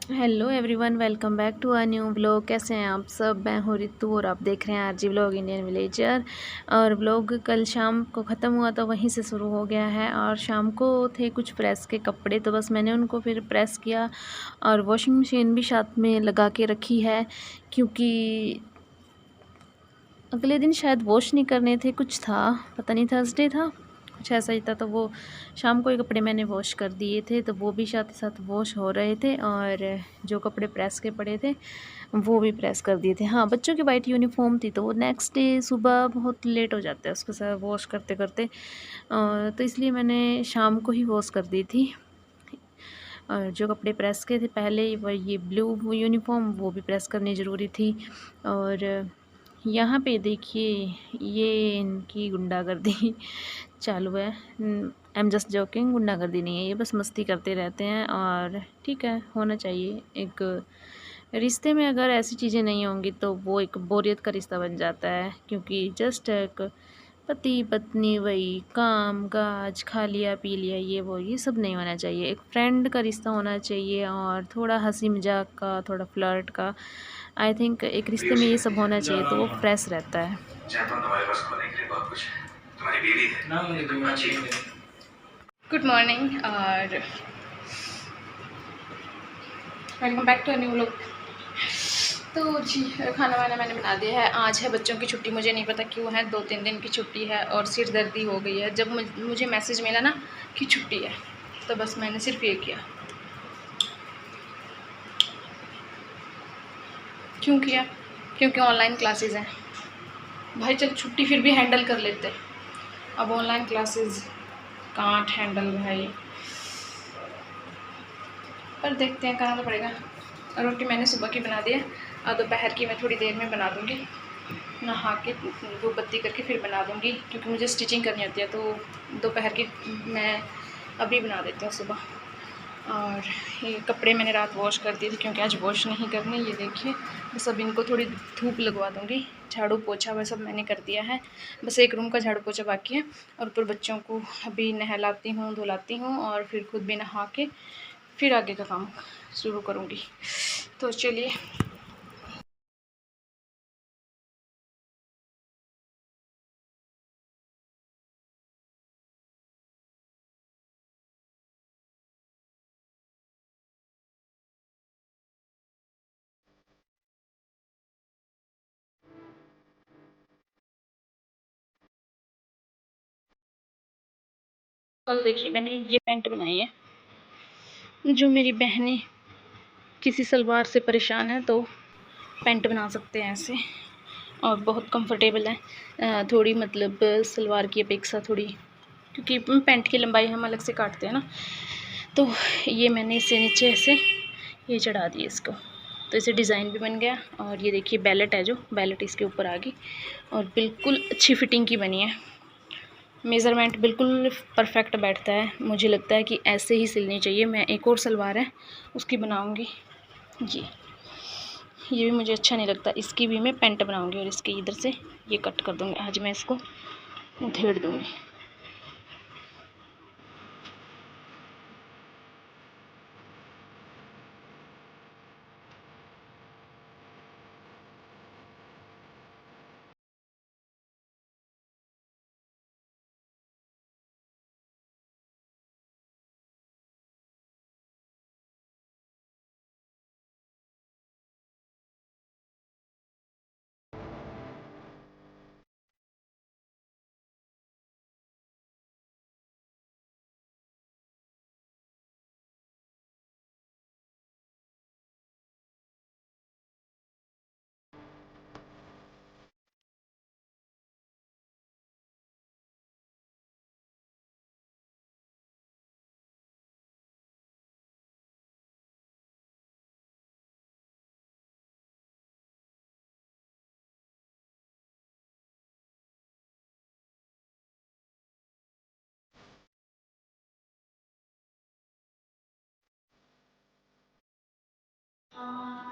Hello everyone, welcome back to a new vlog. कैसे हैं आप सब? मैं हूँ रितु और आप देख रहे हैं आरजी व्लॉग इंडियन विलेजर। और व्लॉग कल शाम को ख़त्म हुआ तो वहीं से शुरू हो गया है। और शाम को थे कुछ प्रेस के कपड़े, तो बस मैंने उनको फिर प्रेस किया और वॉशिंग मशीन भी साथ में लगा के रखी है, क्योंकि अगले दिन शायद वॉश नहीं करने थे, कुछ था, पता नहीं, थर्सडे था, कुछ ऐसा ही था। तो वो शाम को ही कपड़े मैंने वॉश कर दिए थे, तो वो भी साथ ही साथ वॉश हो रहे थे। और जो कपड़े प्रेस के पड़े थे वो भी प्रेस कर दिए थे। हाँ, बच्चों की वाइट यूनिफॉर्म थी, तो वो नेक्स्ट डे सुबह बहुत लेट हो जाता है उसके साथ वॉश करते करते, तो इसलिए मैंने शाम को ही वॉश कर दी थी। और जो कपड़े प्रेस के थे पहले, वो ये ब्लू यूनिफॉर्म, वो भी प्रेस करनी ज़रूरी थी। और यहाँ पे देखिए, ये इनकी गुंडागर्दी चालू है। आई एम जस्ट जोकिंग, गुंडागर्दी नहीं है ये, बस मस्ती करते रहते हैं। और ठीक है, होना चाहिए। एक रिश्ते में अगर ऐसी चीज़ें नहीं होंगी तो वो एक बोरियत का रिश्ता बन जाता है, क्योंकि जस्ट एक पति पत्नी, वही काम काज, खा लिया पी लिया, ये सब नहीं होना चाहिए। एक फ्रेंड का रिश्ता होना चाहिए, और थोड़ा हंसी मजाक का, थोड़ा फ्लर्ट का। आई थिंक एक रिश्ते में ये सब होना चाहिए, तो वो फ्रेश रहता है। जानता हूँ तुम्हारे पास खोने के लिए बहुत कुछ है। तुम्हारी बीवी है ना, मुझे तुम अच्छी हो। गुड मॉर्निंग और welcome back to a new vlog. तो जी, खाना वाना मैंने बना दिया है। आज है बच्चों की छुट्टी, मुझे नहीं पता क्यों है, 2-3 दिन की छुट्टी है और सिर दर्दी हो गई है। जब मुझे मैसेज मिला ना कि छुट्टी है, तो बस मैंने सिर्फ ये किया। क्यों किया? क्योंकि ऑनलाइन क्लासेस हैं भाई। चल छुट्टी फिर भी हैंडल कर लेते, अब ऑनलाइन क्लासेस कांट हैंडल भाई। पर देखते हैं, करना तो पड़ेगा। रोटी मैंने सुबह की बना दी है, और दोपहर की मैं थोड़ी देर में बना दूँगी। नहा के धूप बत्ती करके फिर बना दूँगी, क्योंकि मुझे स्टिचिंग करनी होती है, तो दोपहर की मैं अभी बना देती हूँ सुबह। और ये कपड़े मैंने रात वॉश कर दिए थे, क्योंकि आज वॉश नहीं करने। ये देखिए, बस अब इनको थोड़ी धूप लगवा दूँगी। झाड़ू पोछा वह सब मैंने कर दिया है, बस एक रूम का झाड़ू पोछा बाकी है। और ऊपर बच्चों को अभी नहलाती हूँ, धुलाती हूँ, और फिर खुद भी नहा के फिर आगे का काम शुरू करूँगी। तो चलिए। कल देखिए, मैंने ये पैंट बनाई है। जो मेरी बहनें किसी सलवार से परेशान है, तो पैंट बना सकते हैं ऐसे, और बहुत कंफर्टेबल है। थोड़ी मतलब सलवार की अपेक्षा थोड़ी, क्योंकि पैंट की लंबाई हम अलग से काटते हैं ना, तो ये मैंने इससे नीचे ऐसे ये चढ़ा दिए इसको, तो इसे डिज़ाइन भी बन गया। और ये देखिए, बेलेट है, जो बेलेट इसके ऊपर आ गई, और बिल्कुल अच्छी फिटिंग की बनी है। मेज़रमेंट बिल्कुल परफेक्ट बैठता है। मुझे लगता है कि ऐसे ही सिलनी चाहिए। मैं एक और सलवार है उसकी बनाऊंगी। ये भी मुझे अच्छा नहीं लगता, इसकी भी मैं पैंट बनाऊंगी, और इसके इधर से ये कट कर दूंगी। आज मैं इसको उधेड़ दूंगी।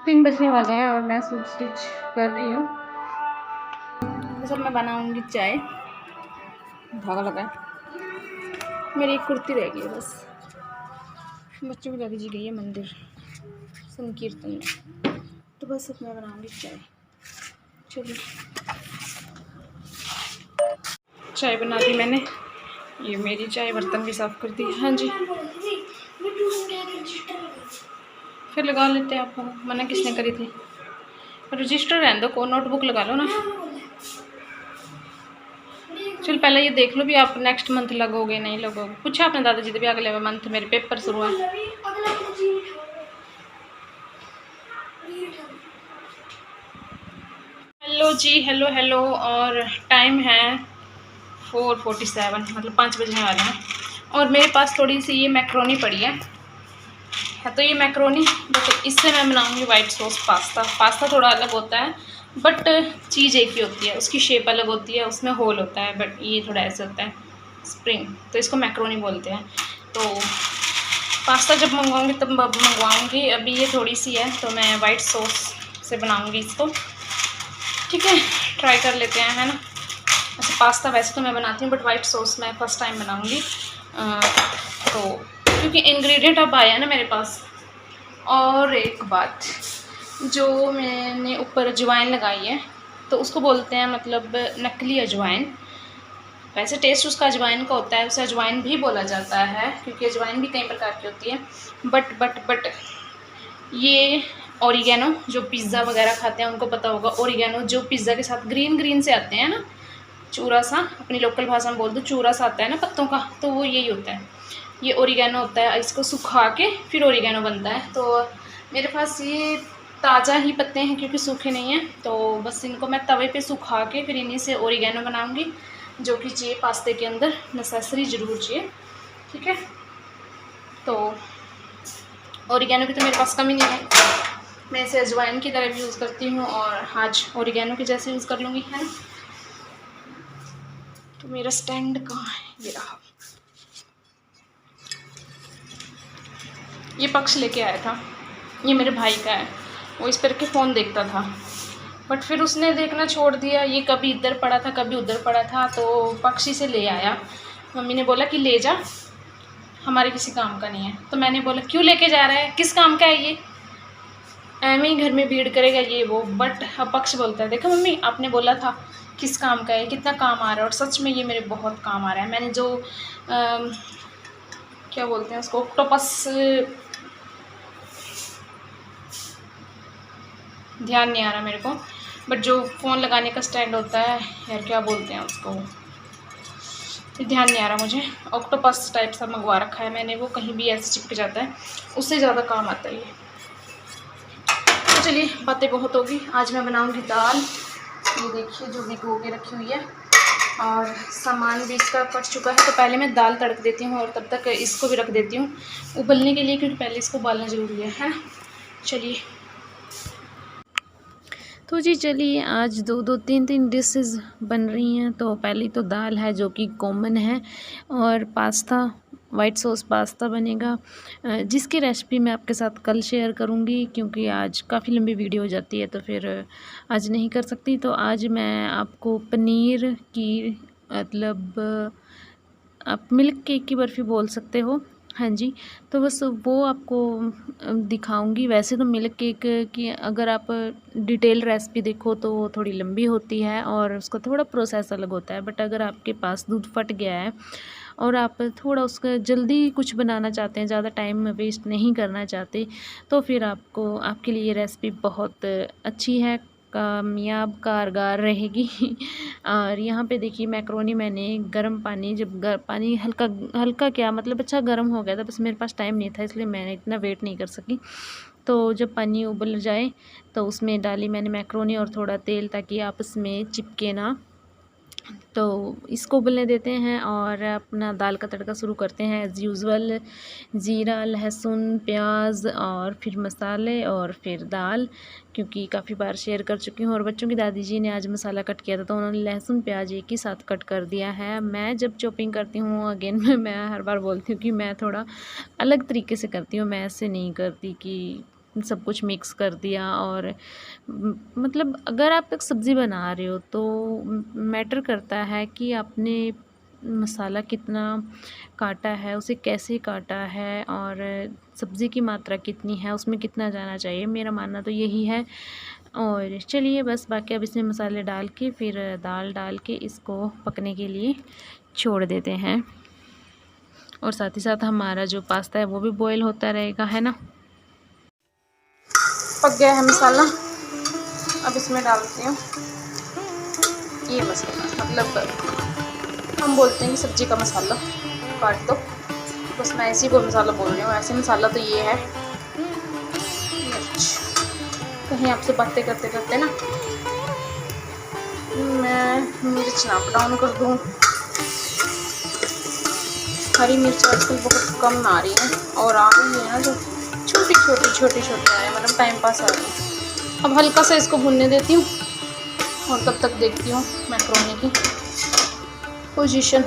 तीन बजने वाले हैं और मैं सूट स्टिच कर रही हूँ। तो सब मैं बनाऊंगी चाय, धागा लगा, मेरी एक कुर्ती रह गई है बस। बच्चों की दादी जी गई है मंदिर। संकीर्तन में। तो बस अब मैं बनाऊँगी चाय। चलिए चाय बना दी मैंने, ये मेरी चाय, बर्तन भी साफ़ कर दी। हाँ जी, फिर लगा लेते हैं। आपको मना किसने करी थी? रजिस्टर रहने दो, को नोटबुक लगा लो ना। चल पहले ये देख लो भी आप नेक्स्ट मंथ लगोगे नहीं लगोगे। पूछा आपने दादाजी से भी अगले मंथ मेरे पेपर शुरू है। हेलो जी, हेलो हेलो। और टाइम है 4:47, मतलब 5 बजने वाले हैं। और मेरे पास थोड़ी सी ये मैक्रोनी पड़ी है। तो ये मैक्रोनी, बट इससे मैं बनाऊंगी वाइट सॉस पास्ता। पास्ता थोड़ा अलग होता है बट चीज़ एक ही होती है, उसकी शेप अलग होती है, उसमें होल होता है, बट ये थोड़ा ऐसे होता है स्प्रिंग, तो इसको मैक्रोनी बोलते हैं। तो पास्ता जब मंगवाऊंगी तब मंगवाऊंगी, अभी ये थोड़ी सी है तो मैं वाइट सॉस से बनाऊंगी इसको। ठीक है, ट्राई कर लेते हैं, है ना। अच्छा, पास्ता वैसे तो मैं बनाती हूँ बट वाइट सॉस मैं फ़र्स्ट टाइम बनाऊंगी। तो क्योंकि इंग्रेडिएंट अब आया है ना मेरे पास। और एक बात, जो मैंने ऊपर अजवाइन लगाई है तो उसको बोलते हैं मतलब नकली अजवाइन। वैसे टेस्ट उसका अजवाइन का होता है, उसे अजवाइन भी बोला जाता है क्योंकि अजवाइन भी कई प्रकार की होती है। बट ये ओरिगेनो, जो पिज़्ज़ा वगैरह खाते हैं उनको पता होगा, ओरिगेनो जो पिज़्ज़ा के साथ ग्रीन ग्रीन से आते हैं ना, चूरा सा, अपनी लोकल भाषा में बोल दो चूरा सा आता है ना पत्तों का, तो वो यही होता है, ये ओरिगेनो होता है। इसको सुखा के फिर ओरिगेनो बनता है। तो मेरे पास ये ताज़ा ही पत्ते हैं क्योंकि सूखे नहीं हैं, तो बस इनको मैं तवे पे सुखा के फिर इन्हीं से ओरिगेनो बनाऊंगी, जो कि चाहिए पास्ते के अंदर, नेसेसरी ज़रूर चाहिए। ठीक है, तो ओरिगेनो की तो मेरे पास कमी नहीं है, मैं इसे अजवाइन की तरह भी यूज़ करती हूँ और आज ओरिगेनो के जैसे यूज़ कर लूँगी, है ना। तो मेरा स्टैंड कहाँ है, ये रहा। ये पक्ष लेके आया था, ये मेरे भाई का है, वो इस पर के फ़ोन देखता था बट फिर उसने देखना छोड़ दिया। ये कभी इधर पड़ा था कभी उधर पड़ा था, तो पक्षी से ले आया। मम्मी ने बोला कि ले जा, हमारे किसी काम का नहीं है। तो मैंने बोला क्यों लेके जा रहा है, किस काम का है ये, एम ही घर में भीड़ करेगा ये वो। बट अब पक्ष बोलता है देखो मम्मी आपने बोला था किस काम का है, कितना काम आ रहा है। और सच में ये मेरे बहुत काम आ रहा है। मैंने जो क्या बोलते हैं उसको, ऑक्टोपस, ध्यान नहीं आ रहा मेरे को, बट जो फ़ोन लगाने का स्टैंड होता है यार, क्या बोलते हैं उसको, ध्यान नहीं आ रहा मुझे। ऑक्टोपस टाइप सा मंगवा रखा है मैंने, वो कहीं भी ऐसे चिपक जाता है, उससे ज़्यादा काम आता है ये। तो चलिए बातें बहुत होगी, आज मैं बनाऊंगी दाल। ये देखिए जो भिगो के रखी हुई है और सामान भी इसका कट चुका है। तो पहले मैं दाल तड़क देती हूँ और तब तक इसको भी रख देती हूँ उबलने के लिए, क्योंकि पहले इसको उबालना ज़रूरी है ना। चलिए, तो जी चलिए, आज दो तीन डिशेस बन रही हैं। तो पहली तो दाल है जो कि कॉमन है, और पास्ता, वाइट सॉस पास्ता बनेगा, जिसकी रेसिपी मैं आपके साथ कल शेयर करूंगी, क्योंकि आज काफ़ी लंबी वीडियो हो जाती है तो फिर आज नहीं कर सकती। तो आज मैं आपको पनीर की, मतलब आप मिल्क केक की बर्फ़ी बोल सकते हो, हाँ जी। तो बस वो आपको दिखाऊंगी। वैसे तो मिल्क केक की अगर आप डिटेल रेसिपी देखो तो वो थोड़ी लंबी होती है और उसका थोड़ा प्रोसेस अलग होता है। बट अगर आपके पास दूध फट गया है और आप थोड़ा उसका जल्दी कुछ बनाना चाहते हैं, ज़्यादा टाइम वेस्ट नहीं करना चाहते, तो फिर आपको, आपके लिए ये रेसिपी बहुत अच्छी है, कामयाब कारगर रहेगी। और यहाँ पे देखिए मैक्रोनी मैंने गर्म पानी, जब पानी हल्का हल्का क्या मतलब अच्छा गर्म हो गया था, बस मेरे पास टाइम नहीं था इसलिए मैंने इतना वेट नहीं कर सकी। तो जब पानी उबल जाए तो उसमें डाली मैंने मैक्रोनी और थोड़ा तेल, ताकि आपस में चिपके ना। तो इसको उबलने देते हैं और अपना दाल का तड़का शुरू करते हैं एज़ यूज़ुअल। ज़ीरा, लहसुन, प्याज और फिर मसाले और फिर दाल, क्योंकि काफ़ी बार शेयर कर चुकी हूँ। और बच्चों की दादी जी ने आज मसाला कट किया था तो उन्होंने लहसुन प्याज एक ही साथ कट कर दिया है। मैं जब चॉपिंग करती हूँ अगेन मैं हर बार बोलती हूँ कि मैं थोड़ा अलग तरीके से करती हूँ, मैं ऐसे नहीं करती कि सब कुछ मिक्स कर दिया। और मतलब अगर आप एक सब्ज़ी बना रहे हो तो मैटर करता है कि आपने मसाला कितना काटा है, उसे कैसे काटा है और सब्ज़ी की मात्रा कितनी है, उसमें कितना जाना चाहिए, मेरा मानना तो यही है। और चलिए बस बाकी अब इसमें मसाले डाल के फिर दाल डाल के इसको पकने के लिए छोड़ देते हैं। और साथ ही साथ हमारा जो पास्ता है वो भी बॉईल होता रहेगा, है ना। पक गया है मसाला, अब इसमें डालती हूँ ये मसाला, मतलब हम बोलते हैं कि सब्ज़ी का मसाला काट दो, बस मैं ऐसे ही कोई मसाला बोल रही हूँ, ऐसे मसाला तो ये है। मिर्च, कहीं आपसे बातें करते करते ना मैं मिर्च ना डाउन कर दूँ। हरी मिर्च आजकल बहुत कम आ रही है, और आ रही है ना जो छोटी छोटी आ रही है, मतलब टाइम पास आ रही है। अब हल्का सा इसको भूनने देती हूँ और तब तक देखती हूँ मैक्रोनी की पोजीशन।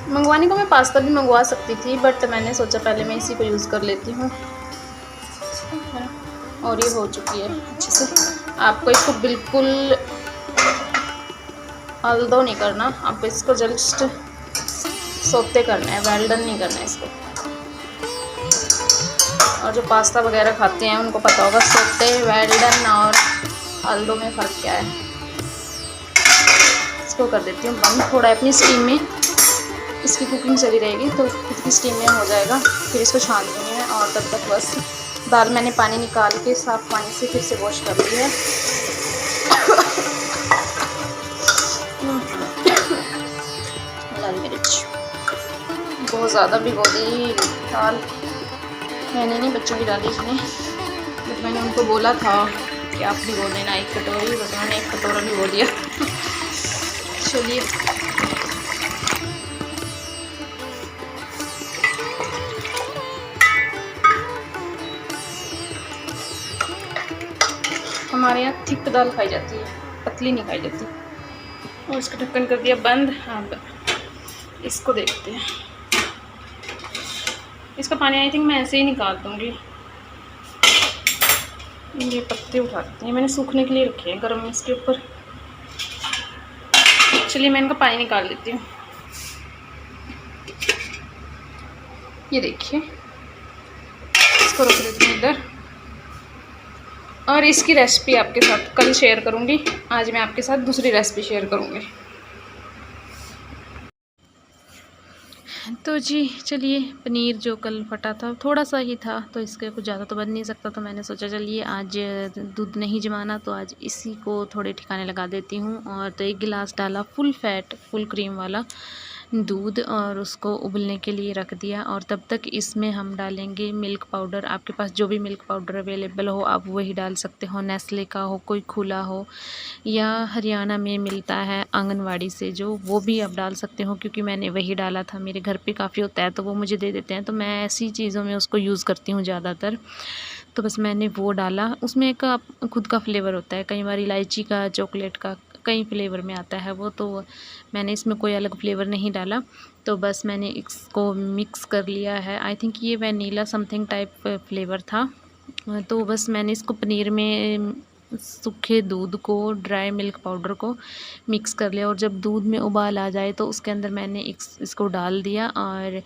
मंगवाने को मैं पास्ता भी मंगवा सकती थी, बट मैंने सोचा पहले मैं इसी को यूज़ कर लेती हूँ, और ये हो चुकी है अच्छे से। आपको इसको बिल्कुल हल्दो नहीं करना, आपको इसको जस्ट सोते करना है, वेल डन नहीं करना है इसको। और जो पास्ता वगैरह खाते हैं उनको पता होगा सोते, वेल डन और हल्दो में फ़र्क क्या है। इसको कर देती हूँ बंद, थोड़ा अपनी स्टीम में इसकी कुकिंग चली रहेगी तो खुद की स्टीम में हो जाएगा। फिर इसको छान दूँगी मैं, और तब तक बस दाल मैंने पानी निकाल के साफ़ पानी से फिर से वॉश कर ली है। लाल मिर्च बहुत ज़्यादा भिगो दी दाल, मैंने नहीं बच्चों की डाली इसमें, बट मैंने उनको बोला था कि आप भिगो देना 1 कटोरी, बट मैंने 1 कटोरा भिगो दिया। चलिए हमारे यहाँ थिक दाल खाई जाती है, पतली नहीं खाई जाती। और इसका ढक्कन कर दिया बंद। अब इसको देखते हैं, इसका पानी आई थिंक मैं ऐसे ही निकाल दूँगी। ये पत्ते उठाते हैं, मैंने सूखने के लिए रखे हैं गर्म इसके ऊपर। चलिए मैं इनका पानी निकाल लेती हूँ। ये देखिए, इसको रख देती हूँ इधर, और इसकी रेसिपी आपके साथ कल शेयर करूँगी। आज मैं आपके साथ दूसरी रेसिपी शेयर करूँगी। तो जी चलिए, पनीर जो कल फटा था थोड़ा सा ही था, तो इसके कुछ ज़्यादा तो बन नहीं सकता, तो मैंने सोचा चलिए आज दूध नहीं जमाना तो आज इसी को थोड़े ठिकाने लगा देती हूँ। और तो 1 गिलास डाला फुल फैट फुल क्रीम वाला दूध, और उसको उबलने के लिए रख दिया। और तब तक इसमें हम डालेंगे मिल्क पाउडर। आपके पास जो भी मिल्क पाउडर अवेलेबल हो आप वही डाल सकते हो, नेस्ले का हो, कोई खुला हो, या हरियाणा में मिलता है आंगनवाड़ी से जो, वो भी आप डाल सकते हो, क्योंकि मैंने वही डाला था। मेरे घर पे काफ़ी होता है तो वो मुझे दे देते हैं, तो मैं ऐसी चीज़ों में उसको यूज़ करती हूँ ज़्यादातर। तो बस मैंने वो डाला। उसमें एक खुद का फ्लेवर होता है, कई बार इलायची का, चॉकलेट का, कई फ्लेवर में आता है वो, तो मैंने इसमें कोई अलग फ्लेवर नहीं डाला। तो बस मैंने इसको मिक्स कर लिया है। आई थिंक ये वैनिला समथिंग टाइप फ्लेवर था। तो बस मैंने इसको पनीर में सूखे दूध को, ड्राई मिल्क पाउडर को मिक्स कर लिया, और जब दूध में उबाल आ जाए तो उसके अंदर मैंने इसको डाल दिया। और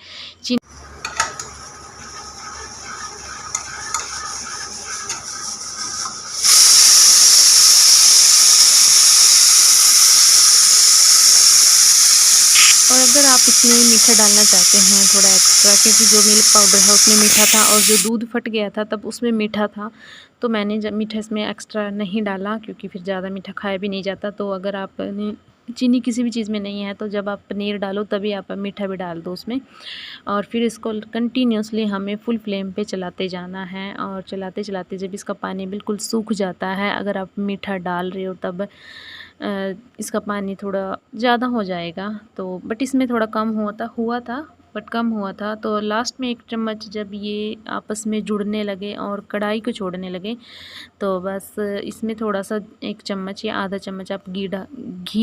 अगर आप इसमें मीठा डालना चाहते हैं थोड़ा एक्स्ट्रा, क्योंकि जो मिल्क पाउडर है उसमें मीठा था और जो दूध फट गया था तब उसमें मीठा था, तो मैंने जब मीठा इसमें एक्स्ट्रा नहीं डाला, क्योंकि फिर ज़्यादा मीठा खाया भी नहीं जाता। तो अगर आप चीनी किसी भी चीज़ में नहीं है तो जब आप पनीर डालो तभी आप मीठा भी डाल दो उसमें। और फिर इसको कंटिन्यूसली हमें फुल फ्लेम पे चलाते जाना है, और चलाते चलाते जब इसका पानी बिल्कुल सूख जाता है, अगर आप मीठा डाल रहे हो तब इसका पानी थोड़ा ज़्यादा हो जाएगा, तो बट इसमें थोड़ा कम हुआ था बट कम हुआ था। तो लास्ट में 1 चम्मच जब ये आपस में जुड़ने लगे और कढ़ाई को छोड़ने लगे, तो बस इसमें थोड़ा सा 1 चम्मच या आधा चम्मच आप घी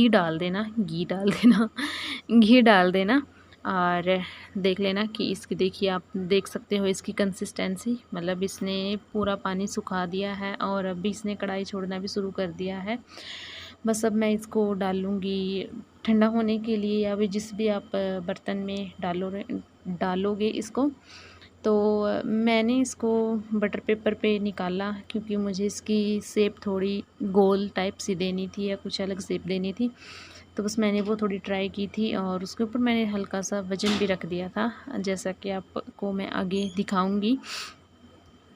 डाल देना घी डाल देना और देख लेना कि इसकी, देखिए आप देख सकते हो इसकी कंसिस्टेंसी, मतलब इसने पूरा पानी सुखा दिया है और अभी इसने कढ़ाई छोड़ना भी शुरू कर दिया है। बस अब मैं इसको डालूँगी ठंडा होने के लिए, या फिर जिस भी आप बर्तन में डालोगे इसको। तो मैंने इसको बटर पेपर पे निकाला क्योंकि मुझे इसकी शेप थोड़ी गोल टाइप सी देनी थी या कुछ अलग शेप देनी थी, तो बस मैंने वो थोड़ी ट्राई की थी और उसके ऊपर मैंने हल्का सा वज़न भी रख दिया था, जैसा कि आपको मैं आगे दिखाऊंगी।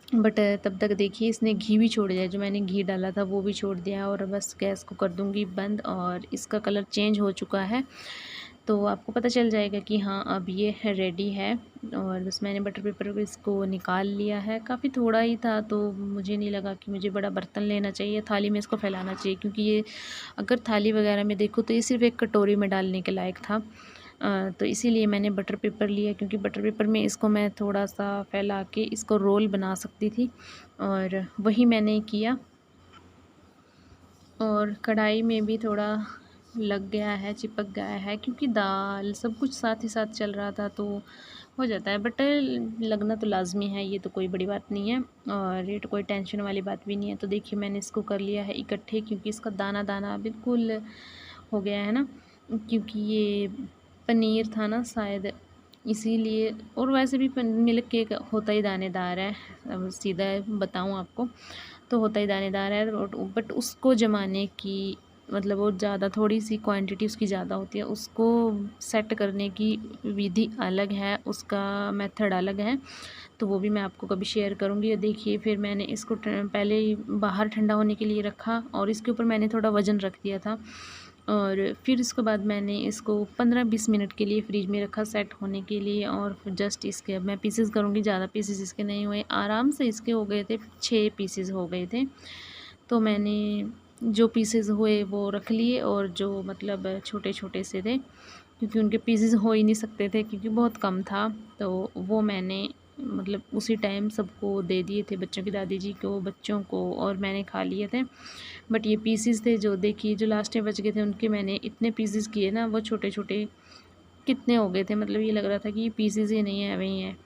बट तब तक देखिए इसने घी भी छोड़ दिया, जो मैंने घी डाला था वो भी छोड़ दिया, और बस गैस को कर दूंगी बंद। और इसका कलर चेंज हो चुका है, तो आपको पता चल जाएगा कि हाँ अब ये रेडी है। और बस मैंने बटर पेपर को इसको निकाल लिया है, काफ़ी थोड़ा ही था, तो मुझे नहीं लगा कि मुझे बड़ा बर्तन लेना चाहिए, थाली में इसको फैलाना चाहिए, क्योंकि ये अगर थाली वगैरह में देखो तो ये सिर्फ एक कटोरी में डालने के लायक था। तो इसीलिए मैंने बटर पेपर लिया, क्योंकि बटर पेपर में इसको मैं थोड़ा सा फैला के इसको रोल बना सकती थी, और वही मैंने किया। और कढ़ाई में भी थोड़ा लग गया है, चिपक गया है, क्योंकि दाल सब कुछ साथ ही साथ चल रहा था, तो हो जाता है। बट लगना तो लाजमी है, ये तो कोई बड़ी बात नहीं है, और ये तो कोई टेंशन वाली बात भी नहीं है। तो देखिए मैंने इसको कर लिया है इकट्ठे, क्योंकि इसका दाना दाना बिल्कुल हो गया है ना, क्योंकि ये पनीर था ना शायद, इसीलिए। और वैसे भी मिल्क केक होता ही दानेदार है, अब सीधा बताऊँ आपको तो होता ही दानेदार है, बट उसको जमाने की मतलब वो ज़्यादा, थोड़ी सी क्वांटिटी उसकी ज़्यादा होती है, उसको सेट करने की विधि अलग है, उसका मेथड अलग है, तो वो भी मैं आपको कभी शेयर करूँगी। देखिए फिर मैंने इसको पहले ही बाहर ठंडा होने के लिए रखा, और इसके ऊपर मैंने थोड़ा वज़न रख दिया था, और फिर इसके बाद मैंने इसको 15-20 मिनट के लिए फ्रिज में रखा सेट होने के लिए। और जस्ट इसके अब मैं पीसेस करूँगी, ज़्यादा पीसेस इसके नहीं हुए, आराम से इसके हो गए थे 6 पीसेस हो गए थे। तो मैंने जो पीसेस हुए वो रख लिए, और जो मतलब छोटे छोटे से थे, क्योंकि उनके पीसेस हो ही नहीं सकते थे, क्योंकि बहुत कम था, तो वो मैंने मतलब उसी टाइम सबको दे दिए थे, बच्चों की दादी जी को, बच्चों को, और मैंने खा लिए थे। बट ये पीसेस थे जो देखिए जो लास्ट में बच गए थे, उनके मैंने इतने पीसेस किए ना, वो छोटे छोटे कितने हो गए थे, मतलब ये लग रहा था कि ये पीसेस ही नहीं है, वही हैं।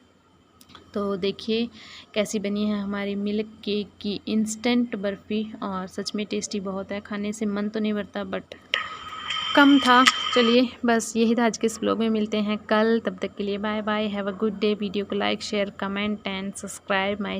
तो देखिए कैसी बनी है हमारी मिल्क केक की इंस्टेंट बर्फ़ी, और सच में टेस्टी बहुत है, खाने से मन तो नहीं भरता, बट कम था। चलिए बस यही था आज के इस व्लॉग में, मिलते हैं कल, तब तक के लिए bye bye, have a good day. Video को like share comment and subscribe my